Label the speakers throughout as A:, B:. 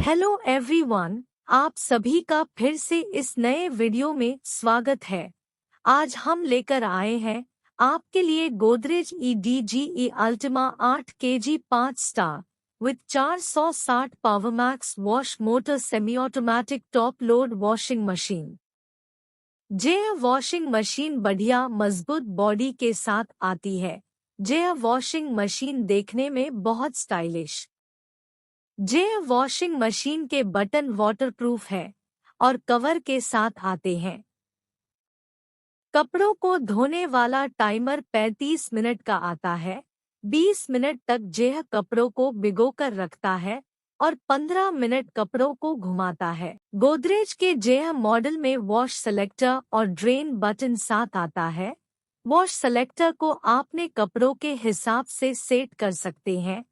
A: Hello everyone, आप सभी का फिर से इस नए वीडियो में स्वागत है। आज हम लेकर आए हैं आपके लिए Godrej EDGE Ultima 8 kg 5 star with 460 power max wash motor semi automatic top load washing machine. यह वॉशिंग मशीन बढ़िया मजबूत बॉडी के साथ आती है। यह वॉशिंग मशीन देखने में बहुत स्टाइलिश। यह वॉशिंग मशीन के बटन वाटरप्रूफ है और कवर के साथ आते हैं। कपड़ों को धोने वाला टाइमर 35 मिनट का आता है। 20 मिनट तक यह कपड़ों को भिगोकर रखता है और 15 मिनट कपड़ों को घुमाता है। गोदरेज के यह मॉडल में वॉश सेलेक्टर और ड्रेन बटन साथ आता है। वॉश सेलेक्टर को आपने कपड़ों के हिसाब से सेट कर सकते हैं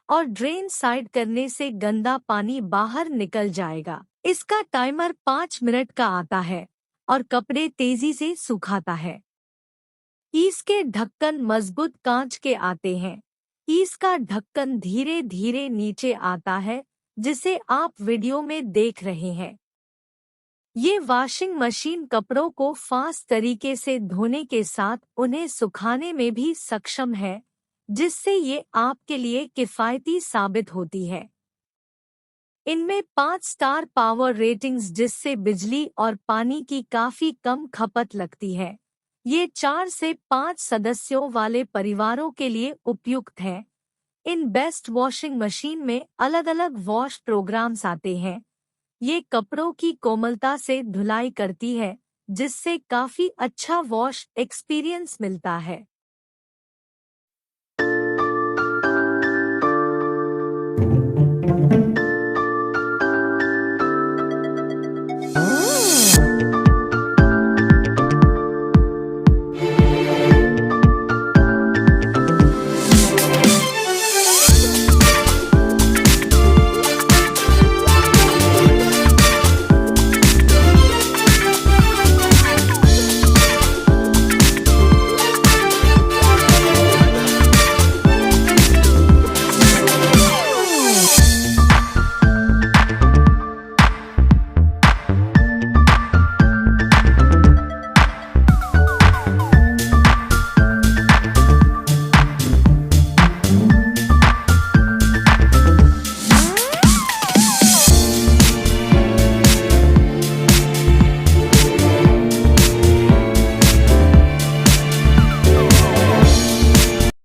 A: और ड्रेन साइड करने से गंदा पानी बाहर निकल जाएगा। इसका टाइमर 5 मिनट का आता है और कपड़े तेजी से सुखाता है। इसके ढक्कन मजबूत कांच के आते हैं। इसका ढक्कन धीरे धीरे नीचे आता है, जिसे आप वीडियो में देख रहे हैं। ये वॉशिंग मशीन कपड़ों को फास्ट तरीके से धोने के साथ उन्हें सुखाने में भी सक्षम है, जिससे ये आपके लिए किफ़ायती साबित होती है। इनमें 5 स्टार पावर रेटिंग्स, जिससे बिजली और पानी की काफ़ी कम खपत लगती है। ये 4 से 5 सदस्यों वाले परिवारों के लिए उपयुक्त है। इन बेस्ट वॉशिंग मशीन में अलग अलग वॉश प्रोग्राम्स आते हैं। ये कपड़ों की कोमलता से धुलाई करती है, जिससे काफ़ी अच्छा वॉश एक्सपीरियंस मिलता है।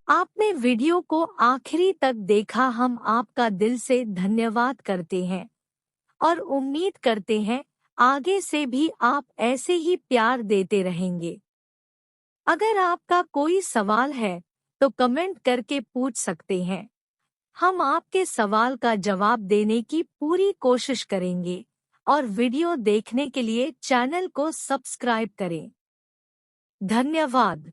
A: आपने वीडियो को आखिरी तक देखा, हम आपका दिल से धन्यवाद करते हैं और उम्मीद करते हैं आगे से भी आप ऐसे ही प्यार देते रहेंगे। अगर आपका कोई सवाल है तो कमेंट करके पूछ सकते हैं। हम आपके सवाल का जवाब देने की पूरी कोशिश करेंगे और वीडियो देखने के लिए चैनल को सब्सक्राइब करें। धन्यवाद।